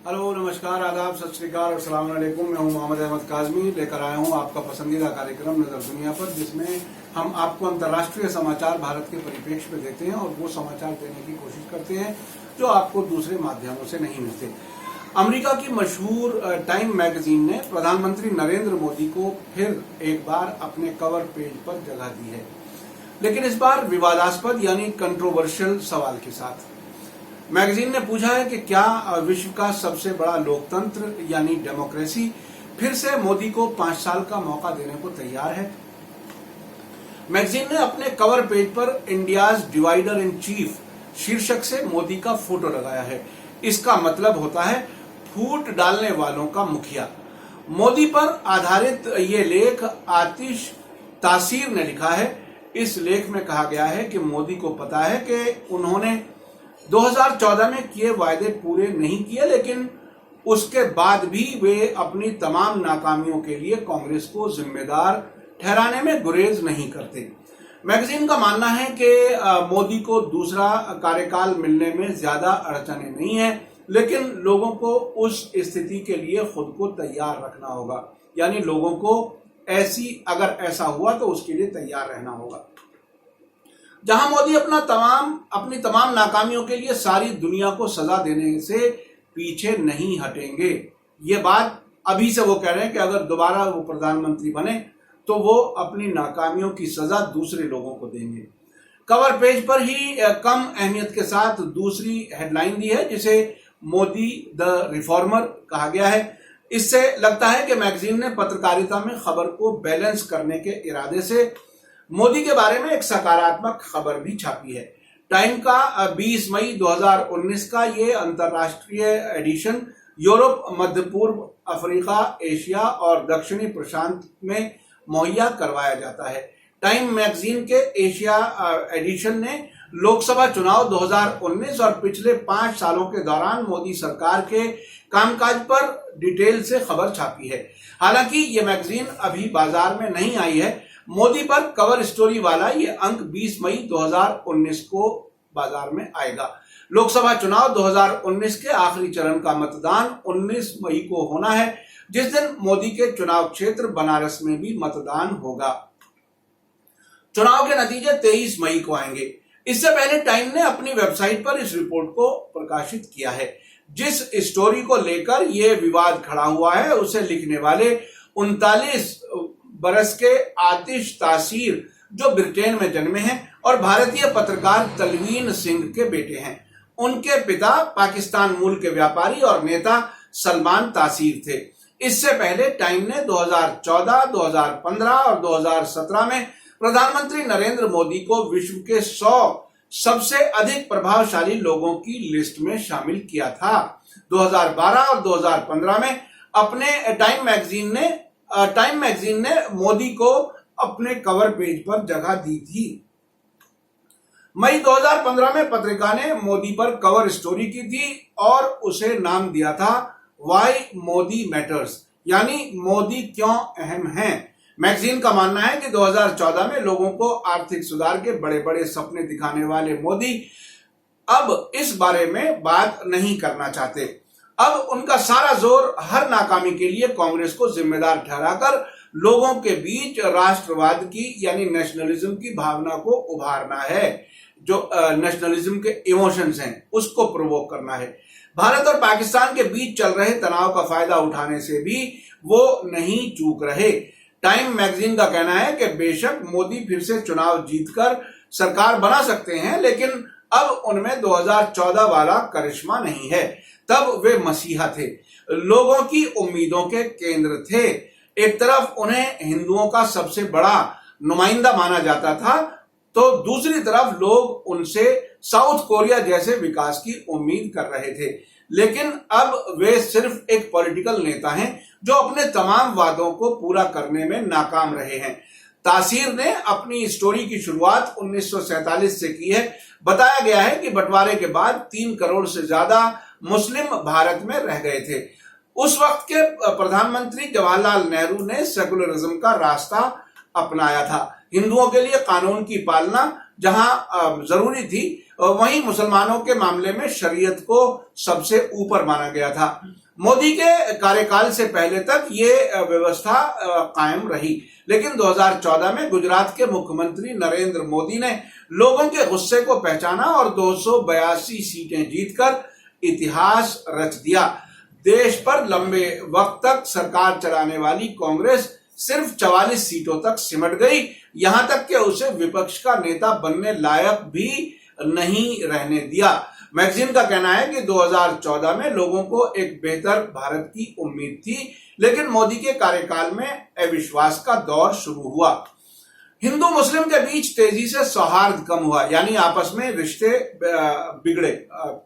Hello, नमस्कार, आदाब, सत श्री अकाल और अस्सलाम वालेकुम। मैं हूं मोहम्मद अहमद काज़मी, लेकर आया हूं आपका पसंदीदा कार्यक्रम नजर दुनिया पर, जिसमें हम आपको अंतर्राष्ट्रीय समाचार भारत के परिप्रेक्ष्य में देते हैं और वो समाचार देने की कोशिश करते हैं जो आपको दूसरे माध्यमों से नहीं मिलते। अमेरिका की मशहूर टाइम मैगजीन ने प्रधानमंत्री नरेंद्र मोदी को फिर एक बार अपने कवर पेज पर जगह दी है, लेकिन इस बार विवादास्पद यानी कंट्रोवर्शियल सवाल के साथ। मैगजीन ने पूछा है कि क्या विश्व का सबसे बड़ा लोकतंत्र यानी डेमोक्रेसी फिर से मोदी को 5 साल का मौका देने को तैयार है। मैगजीन ने अपने कवर पेज पर इंडियाज डिवाइडर इन चीफ शीर्षक से मोदी का फोटो लगाया है। इसका मतलब होता है फूट डालने वालों का मुखिया। मोदी पर आधारित ये लेख आतिश तासीर ने लिखा है। इस लेख में कहा गया है कि मोदी को पता है कि उन्होंने 2014 में किए वायदे पूरे नहीं किए, लेकिन उसके बाद भी वे अपनी तमाम नाकामियों के लिए कांग्रेस को जिम्मेदार ठहराने में गुरेज नहीं करते। मैगजीन का मानना है कि मोदी को दूसरा कार्यकाल मिलने में ज्यादा अड़चने नहीं है, लेकिन लोगों को उस स्थिति के लिए खुद को तैयार रखना होगा, यानी लोगों को अगर ऐसा हुआ तो उसके लिए तैयार रहना होगा। जहां मोदी अपनी तमाम नाकामियों के लिए सारी दुनिया को सजा देने से पीछे नहीं हटेंगे। ये बात अभी से वो कह रहे हैं कि अगर दोबारा वो प्रधानमंत्री बने तो वो अपनी नाकामियों की सजा दूसरे लोगों को देंगे। कवर पेज पर ही कम अहमियत के साथ दूसरी हेडलाइन दी है, जिसे मोदी द रिफॉर्मर कहा गया है। इससे लगता है कि मैगजीन ने पत्रकारिता में खबर को बैलेंस करने के इरादे से मोदी के बारे में एक सकारात्मक खबर भी छापी है। टाइम का 20 मई 2019 का ये अंतर्राष्ट्रीय एडिशन यूरोप, मध्य पूर्व, अफ्रीका, एशिया और दक्षिणी प्रशांत में मुहैया करवाया जाता है। टाइम मैगजीन के एशिया एडिशन ने लोकसभा चुनाव 2019 और पिछले 5 सालों के दौरान मोदी सरकार के कामकाज पर डिटेल से खबर छापी है। हालांकि ये मैगजीन अभी बाजार में नहीं आई है। मोदी पर कवर स्टोरी वाला ये अंक 20 मई 2019 को बाजार में आएगा। लोकसभा चुनाव 2019 के आखिरी चरण का मतदान 19 मई को होना है, जिस दिन मोदी के चुनाव क्षेत्र बनारस में भी मतदान होगा। चुनाव के नतीजे 23 मई को आएंगे। इससे पहले टाइम ने अपनी वेबसाइट पर इस रिपोर्ट को प्रकाशित किया है। जिस स्टोरी को लेकर यह विवाद खड़ा हुआ है, उसे लिखने वाले 39 बरस के आतिश तासीर, जो ब्रिटेन में जन्मे हैं और भारतीय पत्रकार तलवीन सिंह के बेटे हैं। उनके पिता पाकिस्तान मूल के व्यापारी और नेता सलमान तासीर थे। इससे पहले टाइम ने 2014, 2015 और 2017 में प्रधानमंत्री नरेंद्र मोदी को विश्व के 100 सबसे अधिक प्रभावशाली लोगों की लिस्ट में शामिल किया था। 2012 और 2015 में अपने टाइम मैगजीन ने मोदी को अपने कवर पेज पर जगह दी थी। मई 2015 में पत्रिका ने मोदी पर कवर स्टोरी की थी और उसे नाम दिया था वाई मोदी मैटर्स, यानी मोदी क्यों अहम हैं। मैगजीन का मानना है कि 2014 में लोगों को आर्थिक सुधार के बड़े बड़े सपने दिखाने वाले मोदी अब इस बारे में बात नहीं करना चाहते। अब उनका सारा जोर हर नाकामी के लिए कांग्रेस को जिम्मेदार ठहराकर लोगों के बीच राष्ट्रवाद की यानी नेशनलिज्म की भावना को उभारना है। जो नेशनलिज्म के इमोशंस हैं उसको प्रोवोक करना है। भारत और पाकिस्तान के बीच चल रहे तनाव का फायदा उठाने से भी वो नहीं चूक रहे। टाइम मैगजीन का कहना है कि बेशक मोदी फिर से चुनाव जीतकर सरकार बना सकते हैं, लेकिन अब उनमें 2014 वाला करिश्मा नहीं है। तब वे मसीहा थे, लोगों की उम्मीदों के केंद्र थे। एक तरफ उन्हें हिंदुओं का सबसे बड़ा नुमाइंदा माना जाता था, तो दूसरी तरफ लोग उनसे साउथ कोरिया जैसे विकास की उम्मीद कर रहे थे। लेकिन अब वे सिर्फ एक पॉलिटिकल नेता हैं जो अपने तमाम वादों को पूरा करने में नाकाम रहे हैं। तासीर ने अपनी स्टोरी की शुरुआत 1947 से की है। बताया गया है कि बंटवारे के बाद 3 करोड़ से ज्यादा मुस्लिम भारत में रह गए थे। उस वक्त के प्रधानमंत्री जवाहरलाल नेहरू ने सेकुलरिज्म का रास्ता अपनाया था। हिंदुओं के लिए कानून की पालना जहां जरूरी थी, वहीं मुसलमानों के मामले में शरीयत को सबसे ऊपर माना गया था। मोदी के कार्यकाल से पहले तक ये व्यवस्था कायम रही, लेकिन 2014 में गुजरात के मुख्यमंत्री नरेंद्र मोदी ने लोगों के गुस्से को पहचाना और 282 सीटें जीतकर इतिहास रच दिया। देश पर लंबे वक्त तक सरकार चलाने वाली कांग्रेस सिर्फ 44 सीटों तक सिमट गई, यहां तक कि उसे विपक्ष का नेता बनने लायक भी नहीं रहने दिया। मैगजीन का कहना है कि 2014 में लोगों को एक बेहतर भारत की उम्मीद थी, लेकिन मोदी के कार्यकाल में अविश्वास का दौर शुरू हुआ। हिंदू मुस्लिम के बीच तेजी से सौहार्द कम हुआ, यानी आपस में रिश्ते बिगड़े,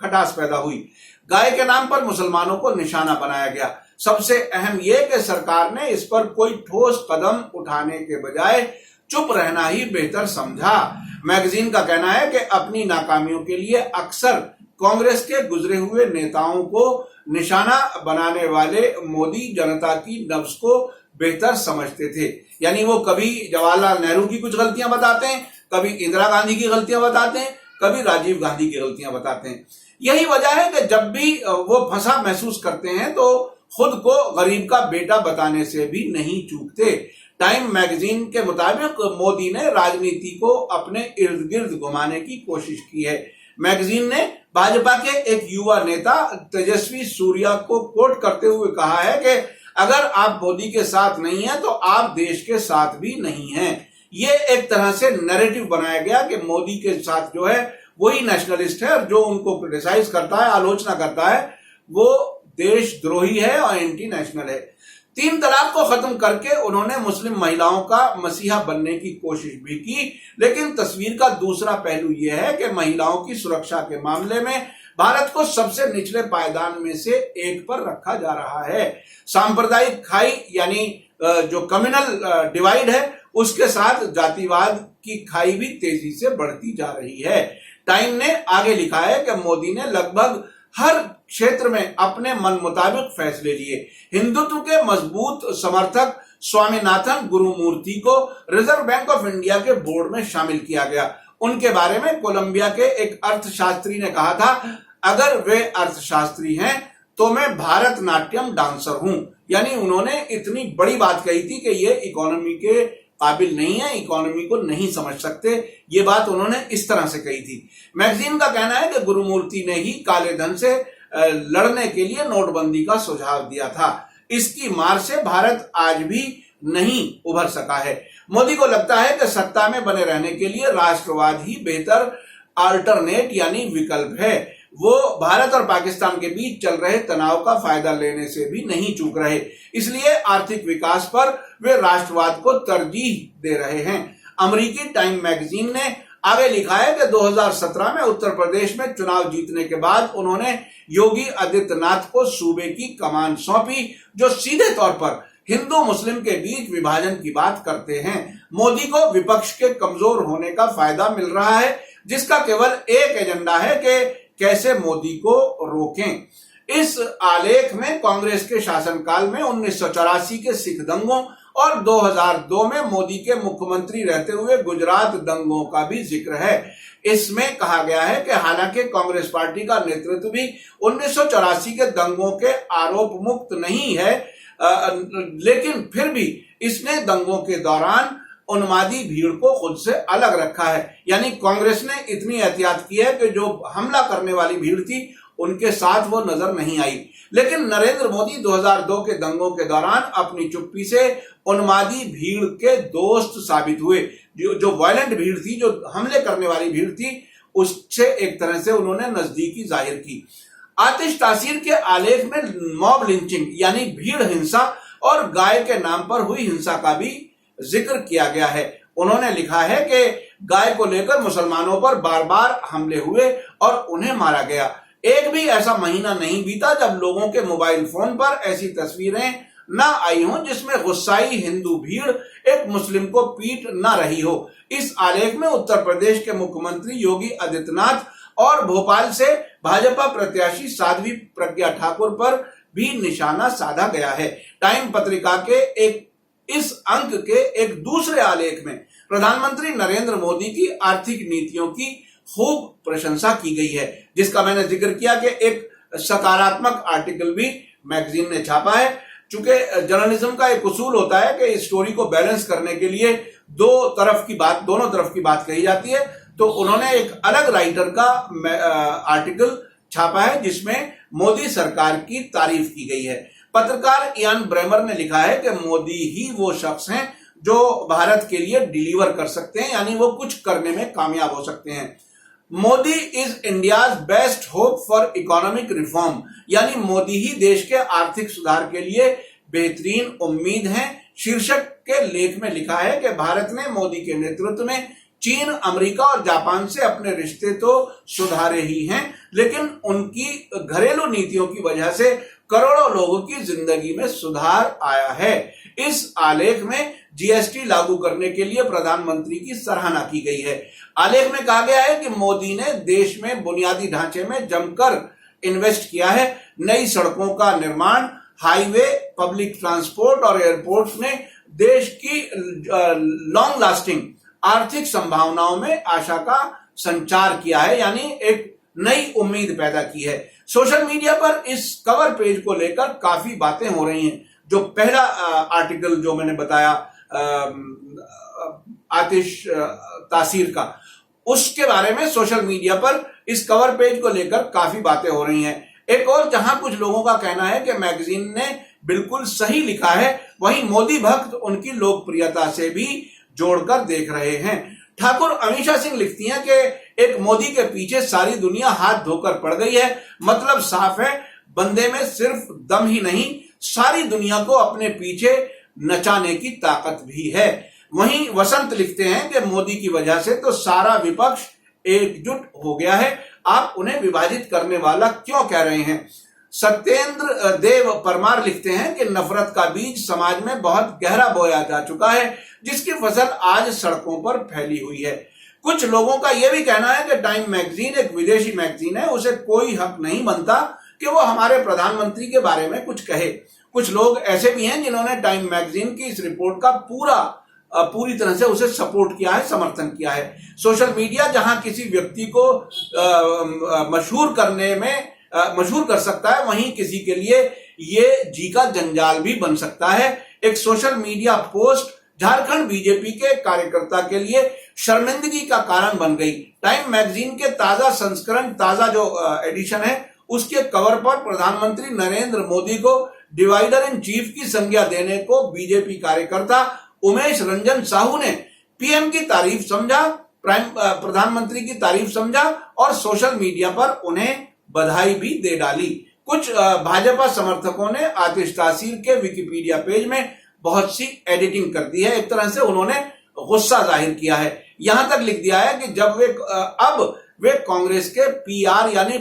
खटास पैदा हुई। गाय के नाम पर मुसलमानों को निशाना बनाया गया। सबसे अहम यह कि सरकार ने इस पर कोई ठोस कदम उठाने के बजाय चुप रहना ही बेहतर समझा। मैगजीन का कहना है कि अपनी नाकामियों के लिए अक्सर कांग्रेस के गुजरे हुए नेताओं को निशाना बनाने वाले मोदी जनता की नब्ज को बेहतर समझते थे। यानी वो कभी जवाहरलाल नेहरू की कुछ गलतियां बताते हैं, कभी इंदिरा गांधी की गलतियां बताते हैं, कभी राजीव गांधी की गलतियां बताते हैं। यही वजह है कि जब भी वो फंसा महसूस करते हैं तो खुद को गरीब का बेटा बताने से भी नहीं चूकते। टाइम मैगजीन के मुताबिक मोदी ने राजनीति को अपने इर्द गिर्द घुमाने की कोशिश की है। मैगजीन ने भाजपा के एक युवा नेता तेजस्वी सूर्या को कोट करते हुए कहा है कि अगर आप मोदी के साथ नहीं हैं तो आप देश के साथ भी नहीं हैं। ये एक तरह से नैरेटिव बनाया गया कि मोदी के साथ जो है वही नेशनलिस्ट है और जो उनको क्रिटिसाइज करता है, आलोचना करता है, वो देशद्रोही है और एंटी नेशनल है। 3 तलाक को खत्म करके उन्होंने मुस्लिम महिलाओं का मसीहा बनने की कोशिश भी की, लेकिन तस्वीर का दूसरा पहलू यह है कि महिलाओं की सुरक्षा के मामले में भारत को सबसे निचले पायदान में से एक पर रखा जा रहा है। सांप्रदायिक खाई यानी जो कम्युनल डिवाइड है उसके साथ जातिवाद की खाई भी तेजी से बढ़ती जा रही है। टाइम ने आगे लिखा है कि मोदी ने लगभग हर क्षेत्र में अपने मन मुताबिक फैसले लिए। हिंदुत्व के मजबूत समर्थक स्वामीनाथन गुरुमूर्ति को रिजर्व बैंक ऑफ इंडिया के बोर्ड में शामिल किया गया। उनके बारे में कोलंबिया के एक अर्थशास्त्री ने कहा था, अगर वे अर्थशास्त्री हैं तो मैं भारतनाट्यम डांसर हूं। यानी उन्होंने इतनी बड़ी बात कही थी कि ये इकोनॉमी के काबिल नहीं है, इकोनॉमी को नहीं समझ सकते। ये बात उन्होंने इस तरह से कही थी। मैगजीन का कहना है कि गुरुमूर्ति ने ही काले धन से लड़ने के लिए नोटबंदी का सुझाव दिया था। इसकी मार से भारत आज भी नहीं उभर सका है। मोदी को लगता है कि सत्ता में बने रहने के लिए राष्ट्रवाद ही बेहतर अल्टरनेट यानी विकल्प है। वो भारत और पाकिस्तान के बीच चल रहे तनाव का फायदा लेने से भी नहीं चूक रहे, इसलिए आर्थिक विकास पर वे राष्ट्रवाद को तरजीह दे रहे हैं। अमेरिकी टाइम मैगजीन ने आगे लिखा है कि 2017 में उत्तर प्रदेश में चुनाव जीतने के बाद उन्होंने योगी आदित्यनाथ को सूबे की कमान सौंपी, जो सीधे तौर पर हिंदू मुस्लिम के बीच विभाजन की बात करते हैं। मोदी को विपक्ष के कमजोर होने का फायदा मिल रहा है, जिसका केवल एक एजेंडा है कि कैसे मोदी को रोकें। इस आलेख में कांग्रेस के शासनकाल में 1984 के सिख दंगों और 2002 में मोदी के मुख्यमंत्री रहते हुए गुजरात दंगों का भी जिक्र है। इसमें कहा गया है कि हालांकि कांग्रेस पार्टी का नेतृत्व भी 1984 के दंगों के आरोप मुक्त नहीं है, लेकिन फिर भी इसने दंगों के दौरान उन्मादी भीड़ को खुद से अलग रखा है। यानी कांग्रेस ने इतनी एहतियात की है कि जो हमला करने वाली भीड़ थी उनके साथ वो नजर नहीं आई। लेकिन नरेंद्र मोदी 2002 के दंगों के दौरान अपनी चुप्पी से उन्मादी भीड़ के दोस्त साबित हुए। जो वायलेंट भीड़ थी, जो हमले करने वाली भीड़ थी, उससे एक तरह से उन्होंने नजदीकी जाहिर की। आतिश तासीर के आलेख में मॉब लिंचिंग यानी भीड़ हिंसा और गाय के नाम पर हुई हिंसा का भी जिक्र किया गया है। उन्होंने लिखा है कि गाय को लेकर मुसलमानों पर बार बार हमले हुए और उन्हें मारा गया। एक भी ऐसा महीना नहीं बीता जब लोगों के मोबाइल फोन पर ऐसी तस्वीरें न आई हों जिसमें गुस्साई हिंदू भीड़ एक मुस्लिम को पीट न रही हो। इस आलेख में उत्तर प्रदेश के मुख्यमंत्री योगी आदित्यनाथ और भोपाल से भाजपा प्रत्याशी साध्वी प्रज्ञा ठाकुर पर भी निशाना साधा गया है। टाइम पत्रिका के इस अंक के एक दूसरे आलेख में प्रधानमंत्री नरेंद्र मोदी की आर्थिक नीतियों की खूब प्रशंसा की गई है, जिसका मैंने जिक्र किया कि एक सकारात्मक आर्टिकल भी मैगजीन ने छापा है। चूंकि जर्नलिज्म का एक उसूल होता है कि स्टोरी को बैलेंस करने के लिए दोनों तरफ की बात कही जाती है, तो उन्होंने एक अलग राइटर का आर्टिकल छापा है जिसमें मोदी सरकार की तारीफ की गई है। पत्रकार इयान ब्रेमर ने लिखा है कि मोदी ही वो शख्स हैं जो भारत के लिए डिलीवर कर सकते हैं, यानी वो कुछ करने में कामयाब हो सकते हैं। Modi is India's best hope for economic reform, यानी मोदी ही देश के आर्थिक सुधार के लिए बेहतरीन उम्मीद हैं। शीर्षक के लेख में लिखा है कि भारत ने मोदी के नेतृत्व में चीन, अमेरिका और जापान से अपने रिश्ते तो सुधारे ही हैं, लेकिन उनकी घरेलू नीतियों की वजह से करोड़ों लोगों की जिंदगी में सुधार आया है। इस आलेख में जीएसटी लागू करने के लिए प्रधानमंत्री की सराहना की गई है। आलेख में कहा गया है कि मोदी ने देश में बुनियादी ढांचे में जमकर इन्वेस्ट किया है। नई सड़कों का निर्माण, हाईवे, पब्लिक ट्रांसपोर्ट और एयरपोर्ट्स ने देश की लॉन्ग लास्टिंग आर्थिक संभावनाओं में आशा का संचार किया है, यानी एक नई उम्मीद पैदा की है। सोशल मीडिया पर इस कवर पेज को लेकर काफी बातें हो रही हैं। जो पहला आर्टिकल जो मैंने बताया आतिश तासीर का, उसके बारे में सोशल मीडिया पर इस कवर पेज को लेकर काफी बातें हो रही हैं। एक और जहां कुछ लोगों का कहना है कि मैगजीन ने बिल्कुल सही लिखा है, वहीं मोदी भक्त उनकी लोकप्रियता से भी जोड़कर देख रहे हैं। ठाकुर अमीषा सिंह लिखती हैं कि एक मोदी के पीछे सारी दुनिया हाथ धोकर पड़ गई है। मतलब साफ है, बंदे में सिर्फ दम ही नहीं, सारी दुनिया को अपने पीछे नचाने की ताकत भी है। वहीं वसंत लिखते हैं कि मोदी की वजह से तो सारा विपक्ष एकजुट हो गया है, आप उन्हें विभाजित करने वाला क्यों कह रहे हैं। सत्येंद्र देव परमार लिखते हैं कि नफरत का बीज समाज में बहुत गहरा बोया जा चुका है, जिसकी फसल आज सड़कों पर फैली हुई है। कुछ लोगों का यह भी कहना है कि टाइम मैगजीन एक विदेशी मैगजीन है, उसे कोई हक नहीं बनता कि वो हमारे प्रधानमंत्री के बारे में कुछ कहे। कुछ लोग ऐसे भी हैं जिन्होंने टाइम मैगजीन की इस रिपोर्ट का पूरी तरह से उसे सपोर्ट किया है, समर्थन किया है। सोशल मीडिया जहां किसी व्यक्ति को मशहूर कर सकता है, वहीं किसी के लिए ये जी का जंजाल भी बन सकता है। एक social media post Jharkhand BJP के कार्यकर्ता के लिए शर्मिंदगी का कारण बन गई। टाइम मैगजीन के ताजा जो एडिशन है, उसके कवर पर प्रधानमंत्री नरेंद्र मोदी को डिवाइडर इन चीफ की संज्ञा देने को बीजेपी कार्यकर्ता उमेश रंजन साहू ने पीएम की तारीफ समझा, प्रधानमंत्री की तारीफ समझा और सोशल मीडिया पर उन्हें बधाई भी दे डाली। कुछ भाजपा समर्थकों ने आतिश तासीर के विकिपीडिया पेज में बहुत सी एडिटिंग कर दी है। एक तरह से उन्होंने गुस्सा जाहिर किया है। यहां तक लिख दिया है कि जब वे कांग्रेस के पीआर यानी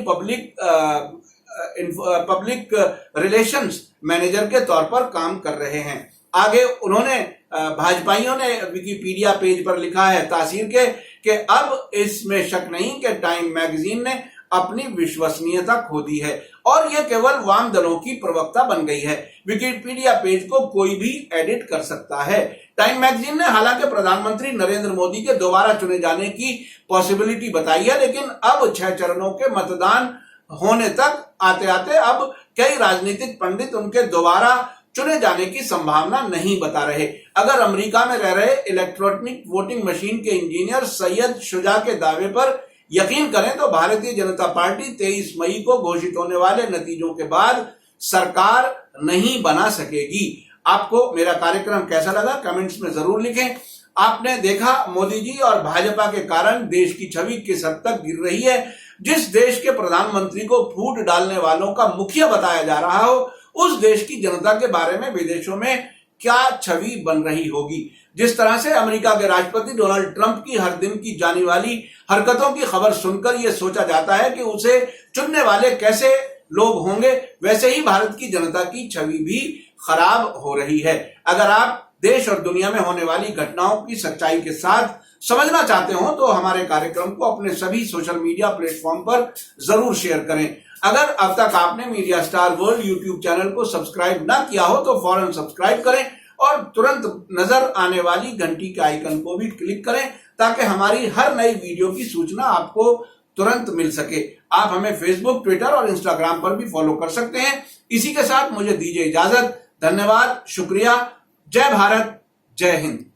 पब्लिक रिलेशंस मैनेजर के तौर पर काम कर रहे हैं। आगे उन्होंने भाजपाइयों ने विकिपीडिया पेज पर लिखा है तासीर के कि अब इसमें शक नहीं कि टाइम मैगजीन ने अपनी विश्वसनीयता खो दी है और यह केवल वाम दलों की प्रवक्ता बन गई है। विकिपीडिया पेज को कोई भी एडिट कर सकता है। टाइम मैगजीन ने हालांकि प्रधानमंत्री नरेंद्र मोदी के दोबारा चुने जाने की पॉसिबिलिटी बताई है, लेकिन अब 6 चरणों के मतदान होने तक आते आते अब कई राजनीतिक पंडित उनके दोबारा चुने जाने की संभावना नहीं बता रहे। अगर अमेरिका में रह रहे इलेक्ट्रॉनिक वोटिंग मशीन के इंजीनियर सैयद शुजा के दावे पर यकीन करें तो भारतीय जनता पार्टी 23 मई को घोषित होने वाले नतीजों के बाद सरकार नहीं बना सकेगी। आपको मेरा कार्यक्रम कैसा लगा कमेंट्स में जरूर लिखें। आपने देखा मोदी जी और भाजपा के कारण देश की छवि किस हद तक गिर रही है। जिस देश के प्रधानमंत्री को फूट डालने वालों का मुखिया बताया जा रहा हो, उस देश की जनता के बारे में विदेशों में क्या छवि बन रही होगी। जिस तरह से अमेरिका के राष्ट्रपति डोनाल्ड ट्रंप की हर दिन की जाने वाली हरकतों की खबर सुनकर यह सोचा जाता है कि उसे चुनने वाले कैसे लोग होंगे, वैसे ही भारत की जनता की छवि भी खराब हो रही है। अगर आप देश और दुनिया में होने वाली घटनाओं की सच्चाई के साथ समझना चाहते हो तो हमारे कार्यक्रम को अपने सभी सोशल मीडिया प्लेटफॉर्म पर जरूर शेयर करें। अगर अब तक आपने media star world YouTube channel को सब्सक्राइब ना किया हो तो फौरन सब्सक्राइब करें और तुरंत नजर आने वाली घंटी के आइकन को भी क्लिक करें ताकि हमारी हर नई वीडियो की सूचना आपको तुरंत मिल सके। आप हमें फेसबुक, ट्विटर और इंस्टाग्राम पर भी फॉलो कर सकते हैं। इसी के साथ मुझे दीजिए इजाजत। धन्यवाद, शुक्रिया। जय भारत, जय हिंद।